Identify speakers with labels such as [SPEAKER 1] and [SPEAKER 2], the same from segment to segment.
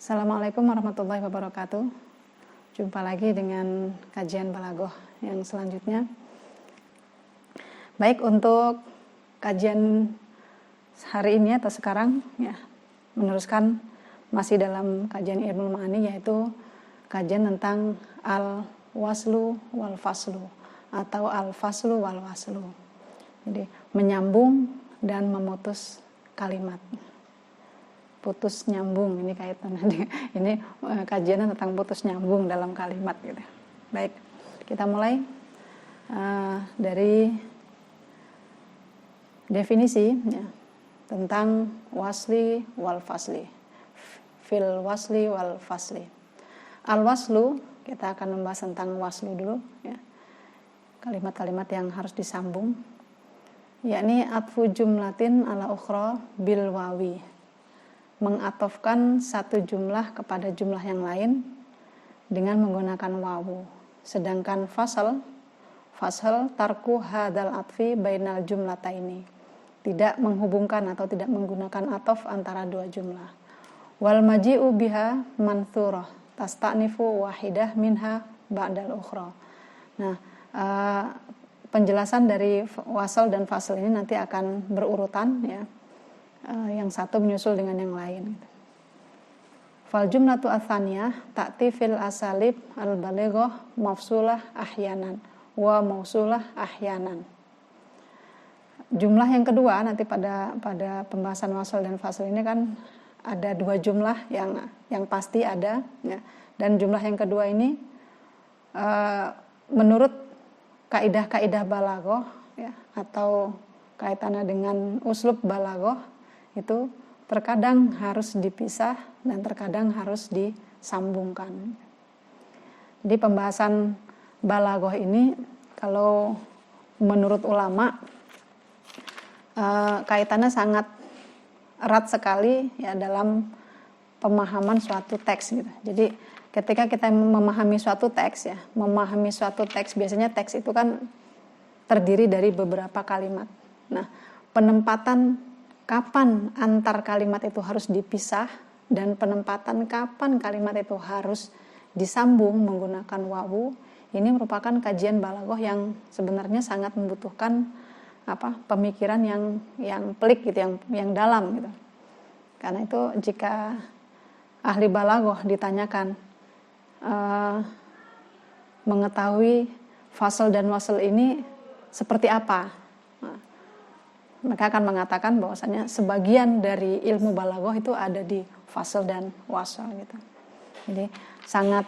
[SPEAKER 1] Assalamualaikum warahmatullahi wabarakatuh. Jumpa lagi dengan kajian Balaghah yang selanjutnya. Baik, untuk kajian hari ini atau sekarang ya, meneruskan masih dalam kajian Ilmu Ma'ani, yaitu kajian tentang al-waslu wal faslu atau al-faslu wal waslu. Jadi menyambung dan memutus kalimat. Putus nyambung, ini kaitan ini kajian tentang putus nyambung dalam kalimat gitu. Baik, kita mulai dari definisi ya, tentang wasli wal fasli, fil wasli wal fasli. Al waslu, kita akan membahas tentang waslu dulu ya, kalimat-kalimat yang harus disambung, yakni atfu jumlatin ala ukhra bil wawi, mengatofkan satu jumlah kepada jumlah yang lain dengan menggunakan wawu. Sedangkan fasal tarku hadal atfi bainal jumlataini, tidak menghubungkan atau tidak menggunakan atof antara dua jumlah. Wal maji'u biha manthurah tasta'nifu wahidah minha ba'dal ukhra. Nah, penjelasan dari wasal dan fasal ini nanti akan berurutan ya. Yang satu menyusul dengan yang lain. Fal jumlatu atsaniyah ta'ti fil asalib al balighah mafsulah ahyanan wa mausulah ahyanan. Jumlah yang kedua nanti pada pembahasan wasal dan fasal ini kan ada dua jumlah yang pasti ada ya. Dan jumlah yang kedua ini menurut kaidah-kaidah balaghah ya, atau kaitannya dengan uslub balaghah itu terkadang harus dipisah dan terkadang harus disambungkan. Jadi pembahasan balaghah ini kalau menurut ulama kaitannya sangat erat sekali ya dalam pemahaman suatu teks gitu. Jadi ketika kita memahami suatu teks biasanya teks itu kan terdiri dari beberapa kalimat. Nah, penempatan kapan antar kalimat itu harus dipisah dan penempatan kapan kalimat itu harus disambung menggunakan wawu, ini merupakan kajian balaghah yang sebenarnya sangat membutuhkan pemikiran yang pelik gitu, yang dalam gitu. Karena itu jika ahli balaghah ditanyakan mengetahui fasal dan wasal ini seperti apa, mereka akan mengatakan bahwasanya sebagian dari ilmu balaghah itu ada di fasal dan wasal gitu. Jadi sangat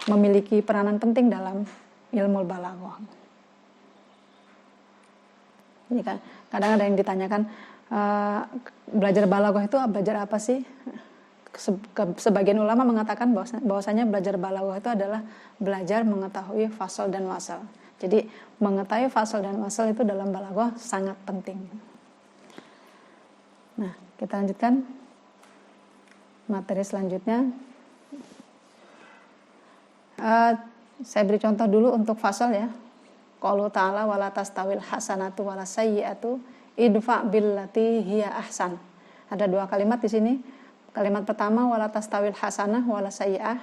[SPEAKER 1] memiliki peranan penting dalam ilmu balaghah. Jadi kan kadang ada yang ditanyakan belajar balaghah itu belajar apa sih? Sebagian ulama mengatakan bahwasanya belajar balaghah itu adalah belajar mengetahui fasal dan wasal. Jadi mengetahui fasal dan wasal itu dalam balaghah sangat penting. Nah, kita lanjutkan materi selanjutnya. Saya beri contoh dulu untuk fasal ya. Qaulu ta'ala wala tastawil hasanatu wala sayyi'atu idfa billati hiya ahsan. Ada dua kalimat di sini. Kalimat pertama wala tastawil hasanah wala sayyi'ah.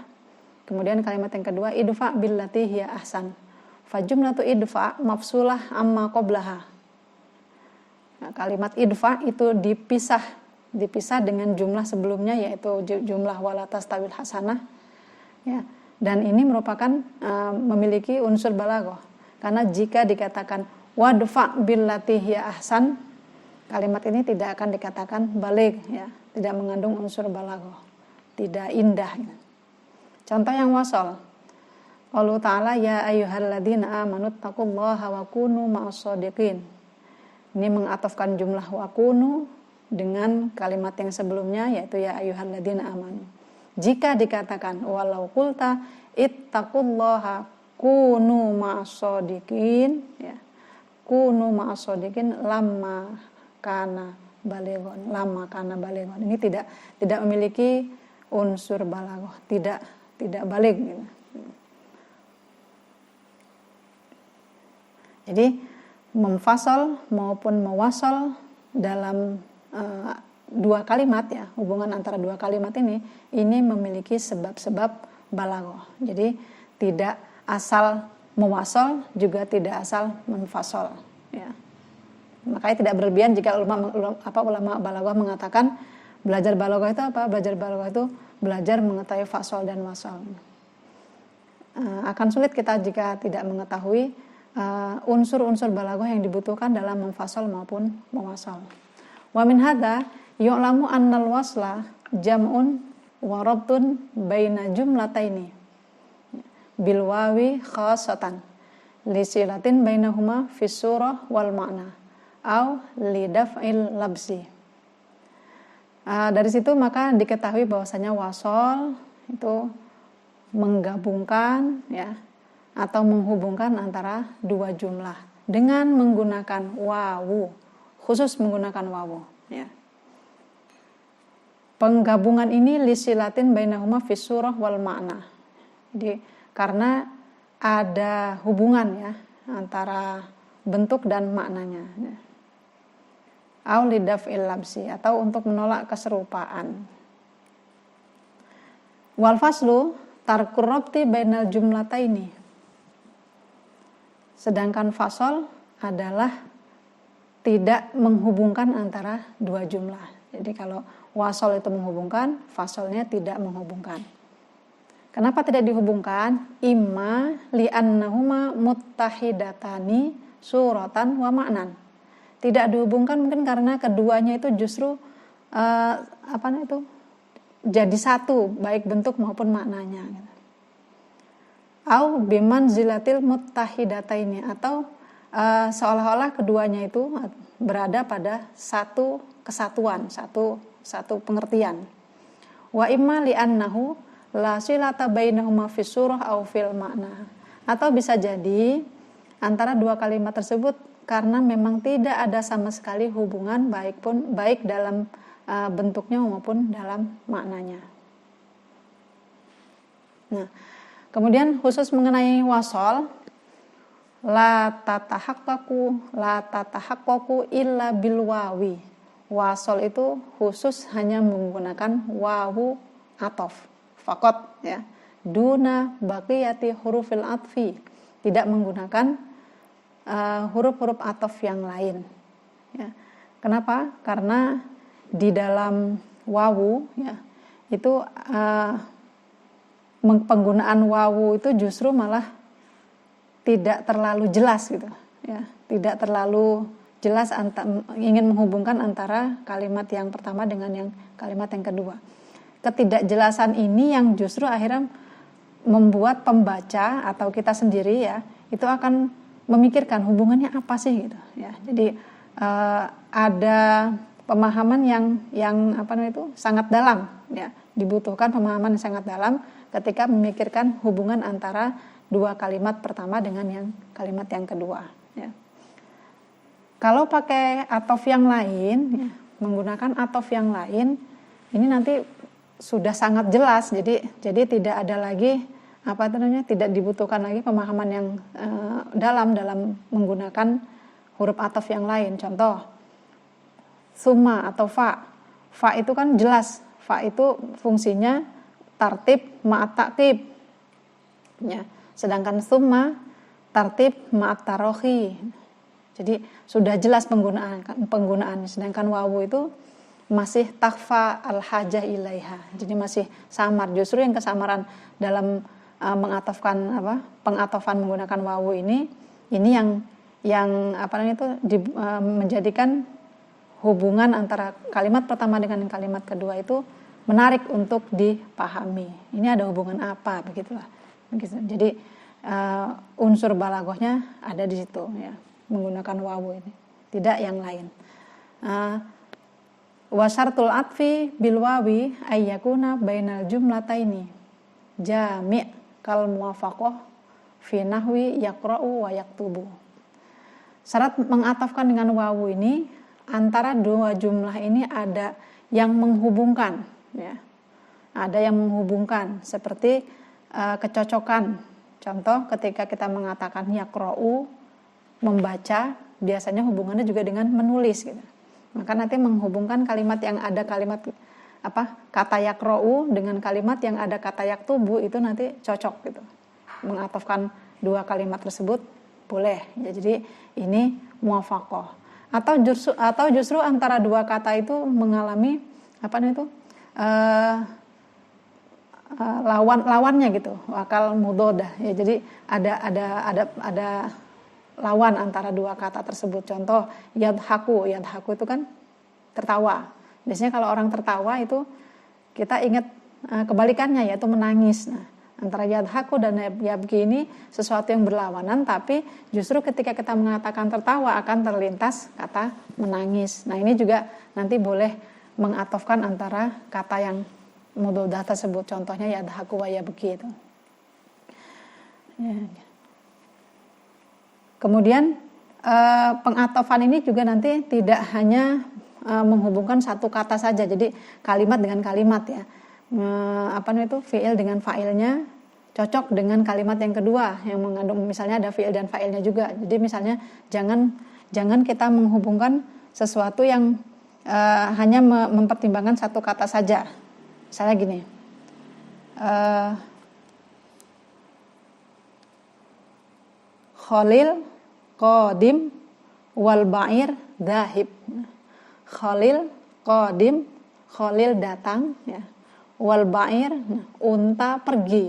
[SPEAKER 1] Kemudian kalimat yang kedua idfa billati hiya ahsan. Fajumlatu idfa mafsulah amma qablaha. Nah, kalimat idfa itu dipisah dengan jumlah sebelumnya, yaitu jumlah wala tastawil hasanah ya. Dan ini merupakan memiliki unsur balaghah. Karena jika dikatakan wadfa billati hiya ahsan, kalimat ini tidak akan dikatakan baligh ya, tidak mengandung unsur balaghah, tidak indah ya. Contoh yang wasal, Allah Ta'ala ya ayyuhalladzina amanu taqullaha wa kunu ma'as-shadiqin. Ini mengatofkan jumlah wa kunu dengan kalimat yang sebelumnya, yaitu ya ayyuhalladzina amanu. Jika dikatakan walau qulta ittaqullaha kunu ma'as-shadiqin ya. Kunu ma'as-shadiqin lamma kana balighon. Ini tidak memiliki unsur balaghah, tidak baligh gitu. Jadi memfasal maupun mewasal dalam dua kalimat ya, hubungan antara dua kalimat ini memiliki sebab-sebab balaghah. Jadi tidak asal mewasol, juga tidak asal menfasol ya. Makanya tidak berlebihan jika ulama balaghah mengatakan belajar balaghah itu apa? Belajar balaghah itu belajar mengetahui fasol dan wasol. Akan sulit kita jika tidak mengetahui unsur-unsur balaghah yang dibutuhkan dalam memfasol maupun mewasol. Wa min hadza yu'lamu annal wasla jam'un wa rabtun baina jumlataini bil wawi khassatan li silatin bainahuma fi surah wal ma'na au li daf'il labsi. Dari situ maka diketahui bahwasanya wasol itu menggabungkan ya atau menghubungkan antara dua jumlah dengan menggunakan wawu, khusus menggunakan wawu ya. Penggabungan ini lisilatin bainahuma fi surah wal ma'na. Jadi karena ada hubungan ya antara bentuk dan maknanya. Au lidaf'il labsi, atau untuk menolak keserupaan. Wal faslu tarkur rabti bainal jumlataini. Sedangkan fasol adalah tidak menghubungkan antara dua jumlah. Jadi kalau wasol itu menghubungkan, fasolnya tidak menghubungkan. Kenapa tidak dihubungkan? Imma li'annahuma muttahidatani suratan wa ma'nan. Tidak dihubungkan mungkin karena keduanya itu justru jadi satu, baik bentuk maupun maknanya. Au bimanzilatil muttahidataini, atau seolah-olah keduanya itu berada pada satu kesatuan, satu pengertian. Wa imma li'annahu la silata bainahuma fi surah au fil makna. Atau bisa jadi antara dua kalimat tersebut karena memang tidak ada sama sekali hubungan baik dalam bentuknya maupun dalam maknanya. Nah, kemudian khusus mengenai wasol, la tatahaqqaqu illa bil wawi. Wasol itu khusus hanya menggunakan wawu atof faqat ya. Duna baqiyati hurufil atfi, tidak menggunakan huruf-huruf atof yang lain ya. Kenapa? Karena di dalam wawu ya, itu penggunaan wawu itu justru malah tidak terlalu jelas gitu ya, tidak terlalu jelas ingin menghubungkan antara kalimat yang pertama dengan yang kalimat yang kedua. Ketidakjelasan ini yang justru akhirnya membuat pembaca atau kita sendiri ya itu akan memikirkan hubungannya apa sih gitu ya. Jadi ada pemahaman yang sangat dalam ya, dibutuhkan pemahaman yang sangat dalam ketika memikirkan hubungan antara dua kalimat pertama dengan yang kalimat yang kedua ya. Kalau pakai atof yang lain ya, menggunakan atof yang lain ini nanti sudah sangat jelas, jadi tidak ada lagi tidak dibutuhkan lagi pemahaman yang dalam menggunakan huruf atof yang lain. Contoh summa atau fa itu kan jelas, fa itu fungsinya tartib ma'at ta'qib ya, sedangkan summa tartib ma'at tarohi. Jadi sudah jelas penggunaan, sedangkan wawu itu masih takfa al-hajah ilaiha, jadi masih samar. Justru yang kesamaran dalam pengatofan menggunakan wawu ini yang menjadikan hubungan antara kalimat pertama dengan kalimat kedua itu menarik untuk dipahami. Ini ada hubungan apa, begitulah. Jadi unsur balaghahnya ada di situ ya, menggunakan wawu ini, tidak yang lain. Wa syartul atfi bil wawi ayyakuna bainal jumlataini jami' kal muwafaqah fi nahwi yaqra'u wa yaktubu. Syarat mengatafkan dengan wawu ini, antara dua jumlah ini ada yang menghubungkan ya. Ada yang menghubungkan seperti kecocokan. Contoh ketika kita mengatakan yaqra'u, membaca, biasanya hubungannya juga dengan menulis gitu. Maka nanti menghubungkan kalimat yang ada kalimat kata yakra'u dengan kalimat yang ada kata yaktubu itu nanti cocok gitu. Mengatofkan dua kalimat tersebut boleh. Ya, jadi ini muwafaqah. Atau justru antara dua kata itu mengalami lawannya gitu, wakal mudodah. Ya, jadi ada lawan antara dua kata tersebut. Contoh yadhaku itu kan tertawa. Biasanya kalau orang tertawa itu kita ingat kebalikannya, yaitu menangis. Nah, antara yadhaku dan yabki ini sesuatu yang berlawanan, tapi justru ketika kita mengatakan tertawa akan terlintas kata menangis. Nah, ini juga nanti boleh mengatofkan antara kata yang mudodah tersebut. Contohnya yadhaku wa yabki itu. Ya. Kemudian pengatofan ini juga nanti tidak hanya menghubungkan satu kata saja, jadi kalimat dengan kalimat ya, fiil dengan fa'ilnya cocok dengan kalimat yang kedua yang mengandung misalnya ada fiil dan fa'ilnya juga. Jadi misalnya jangan kita menghubungkan sesuatu yang hanya mempertimbangkan satu kata saja. Misalnya gini, Khalil qadim wal ba'ir dhahib. Khalil qadim, Khalil datang ya. Wal ba'ir, unta pergi.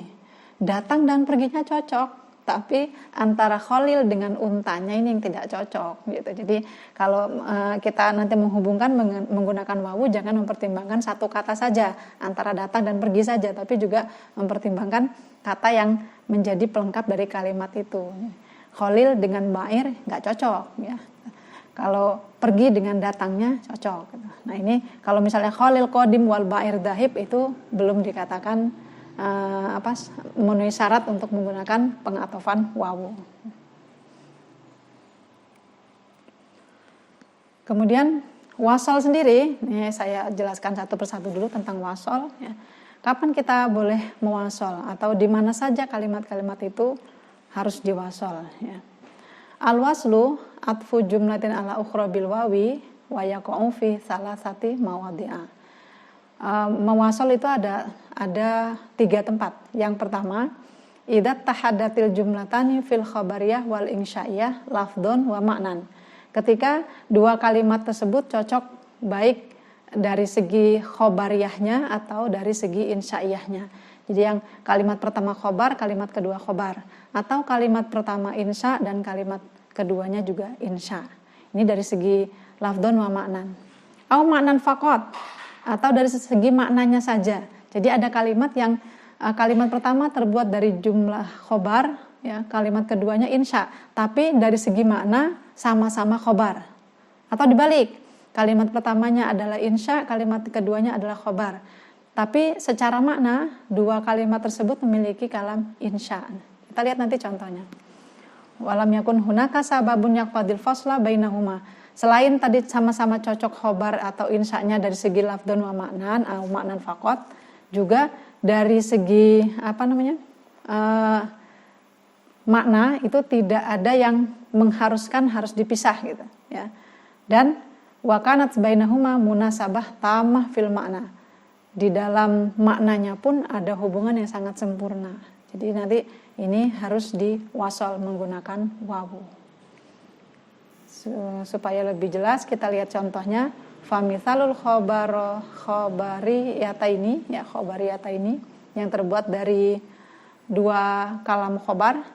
[SPEAKER 1] Datang dan perginya cocok, tapi antara Khalil dengan untanya ini yang tidak cocok gitu. Jadi kalau kita nanti menghubungkan menggunakan wawu, jangan mempertimbangkan satu kata saja antara datang dan pergi saja, tapi juga mempertimbangkan kata yang menjadi pelengkap dari kalimat itu. Khalil dengan ba'ir nggak cocok ya. Kalau pergi dengan datangnya cocok. Nah ini kalau misalnya Khalil qadim wal ba'ir dhahib itu belum dikatakan memenuhi syarat untuk menggunakan pengatofan wawu. Kemudian wasol sendiri, ini saya jelaskan satu persatu dulu tentang wasol. Ya. Kapan kita boleh mewasol atau di mana saja kalimat-kalimat itu harus diwasol ya. Al-waslu atfu jumlatin ala ukhra bil wawi wa yaqa'u fi salasati mawadhi'a. Mewasol itu ada 3 tempat. Yang pertama, idza tahaddatil jumlatani fil khabariyah wal insya'iyah lafdhon wa ma'nan. Ketika dua kalimat tersebut cocok baik dari segi khobariyahnya atau dari segi insya'iyahnya. Jadi yang kalimat pertama khobar, kalimat kedua khobar. Atau kalimat pertama insya dan kalimat keduanya juga insya. Ini dari segi lafdhon wa ma'nan. Au ma'nan faqat, atau dari segi maknanya saja. Jadi ada kalimat yang kalimat pertama terbuat dari jumlah khobar, ya, kalimat keduanya insya. Tapi dari segi makna sama-sama khobar. Atau dibalik, kalimat pertamanya adalah insya, kalimat keduanya adalah khobar. Tapi secara makna, dua kalimat tersebut memiliki kalam insya. Kita lihat nanti contohnya. Walam yakun hunaka sababun yaqtadil fasla bainahuma. Selain tadi sama-sama cocok khobar atau insya-nya dari segi lafdhon wa ma'nan atau ma'nan faqat, juga dari segi makna itu tidak ada yang mengharuskan harus dipisah gitu ya. Dan wa kanat bainahuma munasabah tamah fil makna. Di dalam maknanya pun ada hubungan yang sangat sempurna. Jadi nanti ini harus diwasol menggunakan wawu. Supaya lebih jelas kita lihat contohnya. Famithalul khobariyataini ya, khobariyataini yang terbuat dari dua kalam khobar.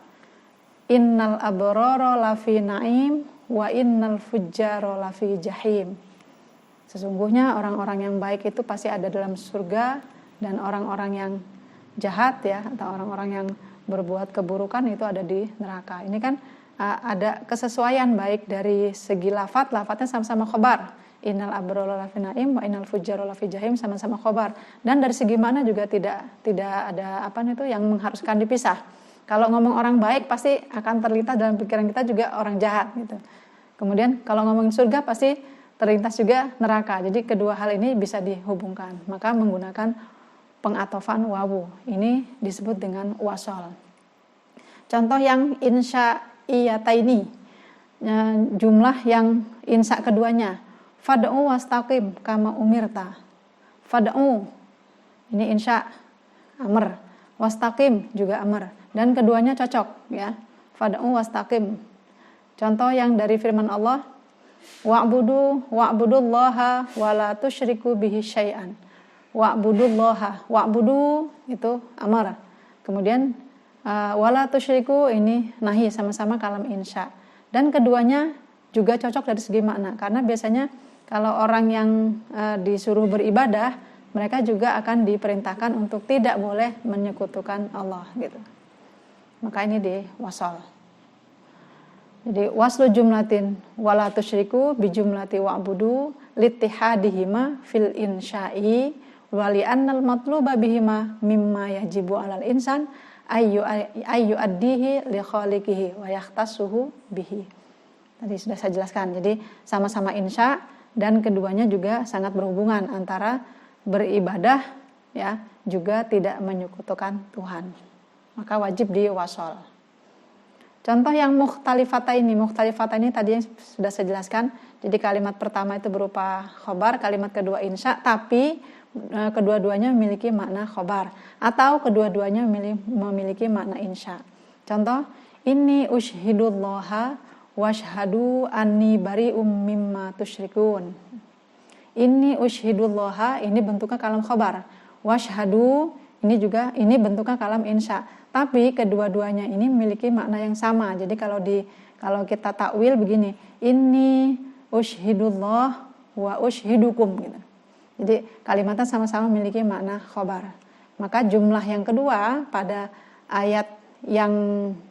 [SPEAKER 1] Innal abrara lafi na'im wa innal fujjara lafi jahim. Sesungguhnya orang-orang yang baik itu pasti ada dalam surga, dan orang-orang yang jahat ya atau orang-orang yang berbuat keburukan itu ada di neraka. Ini kan ada kesesuaian baik dari segi lafadznya sama-sama khobar. Innal abrara lafi na'im wa innal fujjara lafi jahim, sama-sama khobar. Dan dari segi mana juga tidak ada yang mengharuskan dipisah. Kalau ngomong orang baik pasti akan terlintas dalam pikiran kita juga orang jahat gitu. Kemudian kalau ngomongin surga pasti terlintas juga neraka. Jadi kedua hal ini bisa dihubungkan. Maka menggunakan pengatofan wawu. Ini disebut dengan wasol. Contoh yang insya'iyataini. Jumlah yang insya keduanya. Fad'u wastaqim kama umirta. Fad'u ini insya amr, wastaqim juga amr, dan keduanya cocok ya. Fad'u wastaqim. Contoh yang dari firman Allah, wa'budullaha wa la tusyriku bihi syai'an. Wa'budullaha, wa'budu itu amar. Kemudian wa la tusyriku ini nahi, sama-sama kalam insya. Dan keduanya juga cocok dari segi makna, karena biasanya kalau orang yang disuruh beribadah, mereka juga akan diperintahkan untuk tidak boleh menyekutukan Allah gitu. Maka ini di wasal. Jadi waslu jumlatin wala tusyriku bi jumlati wa'budu littihadihima fil insya'i wali annal matluba bihima mimma yajibu 'alal insan ayyu addihi li khaliqihi wa yakhtassuhu bihi. Tadi sudah saya jelaskan. Jadi sama-sama insya dan keduanya juga sangat berhubungan antara beribadah ya juga tidak menyekutukan Tuhan. Maka wajib diwasol. Contoh yang mukhtalifata ini tadi yang sudah saya jelaskan. Jadi kalimat pertama itu berupa khobar, kalimat kedua insya, tapi kedua-duanya memiliki makna khobar atau kedua-duanya memiliki makna insya. Contoh, inni ushhidullaha washhadu anni bari'um mimma tusyrikun. Inni ushhidullaha ini bentuknya kalam khobar. Washhadu ini bentuknya kalam insya. Tapi kedua-duanya ini memiliki makna yang sama. Jadi kalau kita takwil begini, inni ushhidullah wa ushhidukum gitu. Jadi kalimatnya sama-sama memiliki makna khobar. Maka jumlah yang kedua pada ayat yang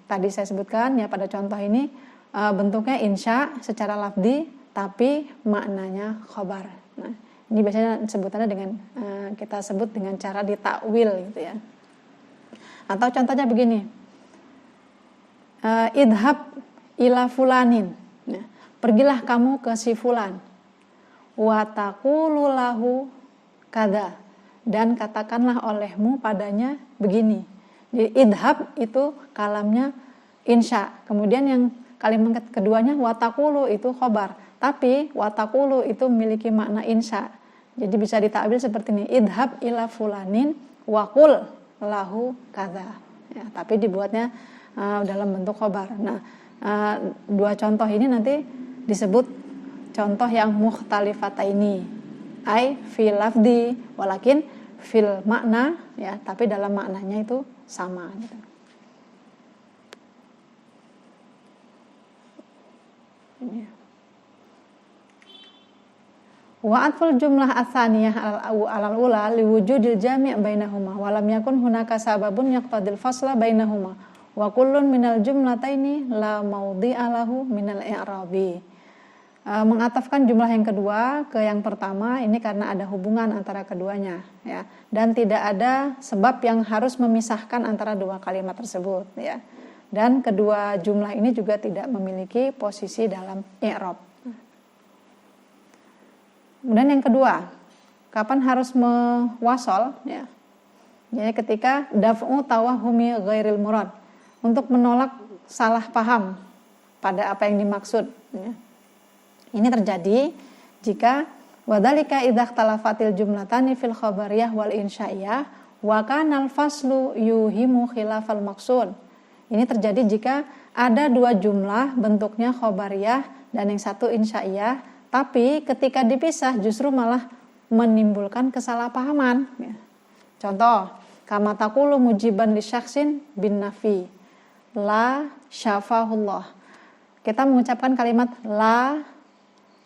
[SPEAKER 1] tadi saya sebutkan ya pada contoh ini bentuknya insya secara lafzi tapi maknanya khobar. Nah, ini biasanya sebutannya dengan kita sebut dengan cara ditakwil gitu ya. Atau contohnya begini, idhab ila fulanin, nah, pergilah kamu ke si fulan, wa taqulu lahu kada, dan katakanlah olehmu padanya begini. Jadi idhab itu kalamnya insya, kemudian yang kalimat keduanya wa taqulu itu khobar, tapi wa taqulu itu memiliki makna insya. Jadi bisa ditakwil seperti ini, idhab ila fulanin wa qul lahu kadza ya, tapi dibuatnya dalam bentuk khobar. Nah, dua contoh ini nanti disebut contoh yang mukhtalifata ini, ai fil lafdi walakin fil makna ya, tapi dalam maknanya itu sama gitu. Ini. Wa atful jumlah atsaniyah alal ula liwujudil jami' bainahuma wa lam yakun hunaka sababun yaqtadil fasla bainahuma wa kullun minal jumlataini la maudhi'a lahu minal i'rabi. Mengatafkan jumlah yang kedua ke yang pertama ini karena ada hubungan antara keduanya ya, dan tidak ada sebab yang harus memisahkan antara dua kalimat tersebut ya. Dan kedua jumlah ini juga tidak memiliki posisi dalam i'rab. Kemudian yang kedua, kapan harus mewasol ya? Jadi ketika daf'u tawahumi ghairil murad, untuk menolak salah paham pada apa yang dimaksud ya. Ini terjadi jika wadzalika idza ikhtalafatil jumlatani fil khabariyah wal insya'iyah wa kana al faslu yuhimu khilafal maqsud. Ini terjadi jika ada dua jumlah bentuknya khabariyah dan yang satu insya'iyah, tapi ketika dipisah justru malah menimbulkan kesalahpahaman ya. Contoh, kama taqulu mujiban li syakhsin bin nafi la syafahullah. Kita mengucapkan kalimat la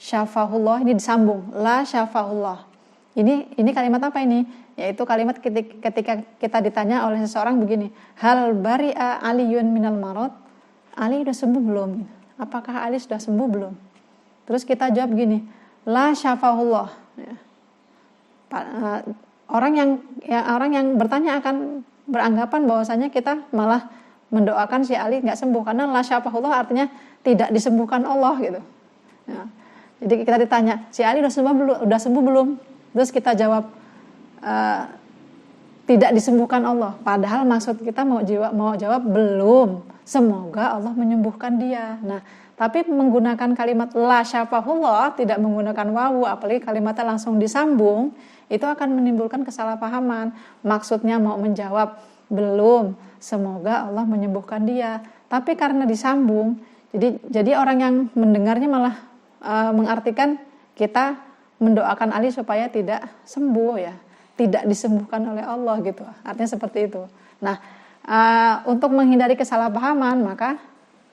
[SPEAKER 1] syafahullah, ini disambung la syafahullah. Ini kalimat apa ini? Yaitu kalimat ketika kita ditanya oleh seseorang begini, hal bari'a aliyun minal marad, Ali sudah sembuh belum? Apakah Ali sudah sembuh belum? Terus kita jawab gini, la syafahullah ya. Orang yang bertanya akan beranggapan bahwasanya kita malah mendoakan si Ali nggak sembuh, karena la syafahullah artinya tidak disembuhkan Allah gitu ya. Jadi kita ditanya, si Ali udah sembuh belum? Terus kita jawab tidak disembuhkan Allah, padahal maksud kita mau jawab belum, semoga Allah menyembuhkan dia. Nah, Tapi menggunakan kalimat la syafahullah, tidak menggunakan wawu, apalagi kalimatnya langsung disambung, itu akan menimbulkan kesalahpahaman. Maksudnya mau menjawab, belum, semoga Allah menyembuhkan dia. Tapi karena disambung, jadi orang yang mendengarnya malah mengartikan kita mendoakan Ali supaya tidak sembuh ya, tidak disembuhkan oleh Allah gitu. Artinya seperti itu. Nah, untuk menghindari kesalahpahaman maka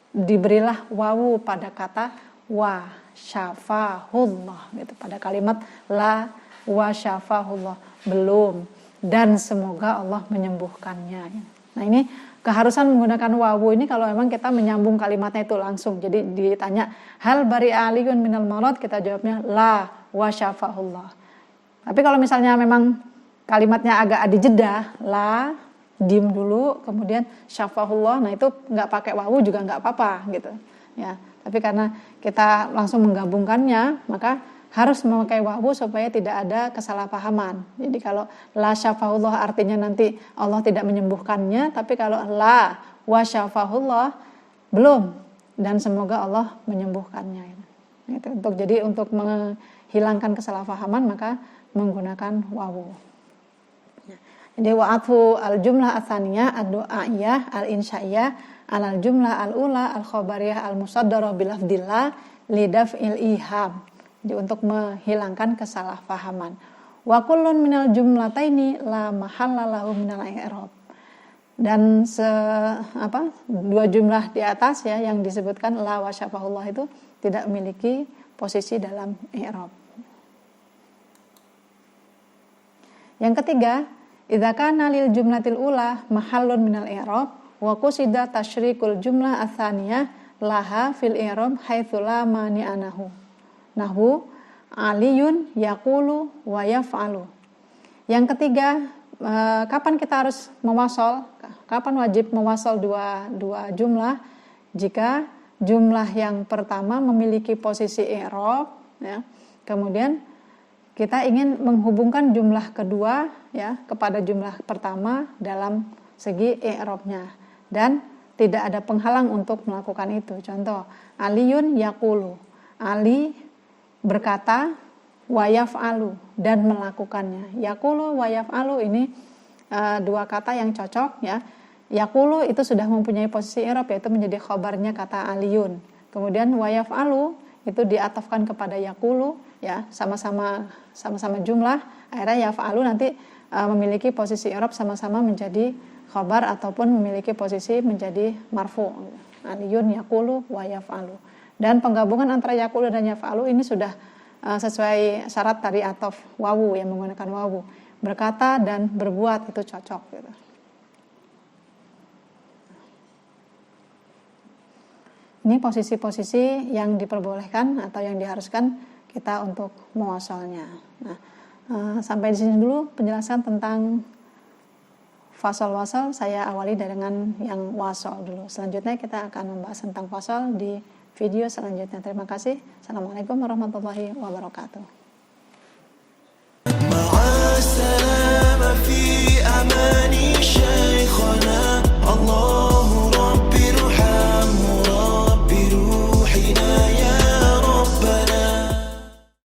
[SPEAKER 1] diberilah wawu pada kata wa syafahullah gitu, pada kalimat la wa syafahullah, belum, dan semoga Allah menyembuhkannya. Nah, ini keharusan menggunakan wawu ini kalau memang kita menyambung kalimatnya itu langsung. Jadi ditanya hal bari aliyun minal marad, kita jawabnya la wa syafahullah. Tapi kalau misalnya memang kalimatnya agak ada jeda, la dim dulu, kemudian syafahullah, nah itu nggak pakai wawu juga nggak apa-apa gitu ya. Tapi karena kita langsung menggabungkannya, maka harus memakai wawu supaya tidak ada kesalahpahaman. Jadi kalau la syafahullah artinya nanti Allah tidak menyembuhkannya, tapi kalau la wa syafahullah belum, dan semoga Allah menyembuhkannya. Gitu. Untuk menghilangkan kesalahpahaman maka menggunakan wawu. Jadi wa'atfu al-jumlah atsaniyah ad-du'aiyah al-insya'iyah al-jumlah al-ula al-khabariyah al-musaddarah bilafdillah lidaf'il iham. Jadi untuk menghilangkan kesalahpahaman. Wa kullun minal jumlataini la mahalla lahu minal i'rab. Dan dua jumlah di atas ya yang disebutkan la wa syafahullah itu tidak memiliki posisi dalam i'rab. Yang ketiga, idza kana lil jumlatil ula mahallun minal i'rab wa qusida tasyrikul jumlah atsaniyah laha fil i'rab haitsu la mani'anahu. Nahu aliyun yaqulu wa yaf'alu. Yang ketiga, kapan kita harus mewasol? Kapan wajib mewasol dua jumlah? Jika jumlah yang pertama memiliki posisi i'rab ya. Kemudian kita ingin menghubungkan jumlah kedua ya kepada jumlah pertama dalam segi i'rabnya, dan tidak ada penghalang untuk melakukan itu. Contoh, aliyun yaqulu, Ali berkata, wa yaf'alu, dan melakukannya. Yaqulu wa yaf'alu ini dua kata yang cocok ya. Yaqulu itu sudah mempunyai posisi i'rab, yaitu menjadi khabarnya kata aliyun. Kemudian wa yaf'alu itu diatafkan kepada yaqulu ya, sama-sama jumlah, akhirnya yaf'alu nanti memiliki posisi i'rab sama-sama menjadi khabar ataupun memiliki posisi menjadi marfu. Aliyun yaqulu wa yaf'alu. Dan penggabungan antara yaqulu dan yaf'alu ini sudah sesuai syarat tadi ataf wawu yang menggunakan wawu. Berkata dan berbuat itu cocok gitu. Ini posisi-posisi yang diperbolehkan atau yang diharuskan kita untuk mewasolnya. Nah, sampai di sini dulu penjelasan tentang fasal-wasal. Saya awali dengan yang wasal dulu. Selanjutnya kita akan membahas tentang fasal di video selanjutnya. Terima kasih. Assalamualaikum warahmatullahi wabarakatuh.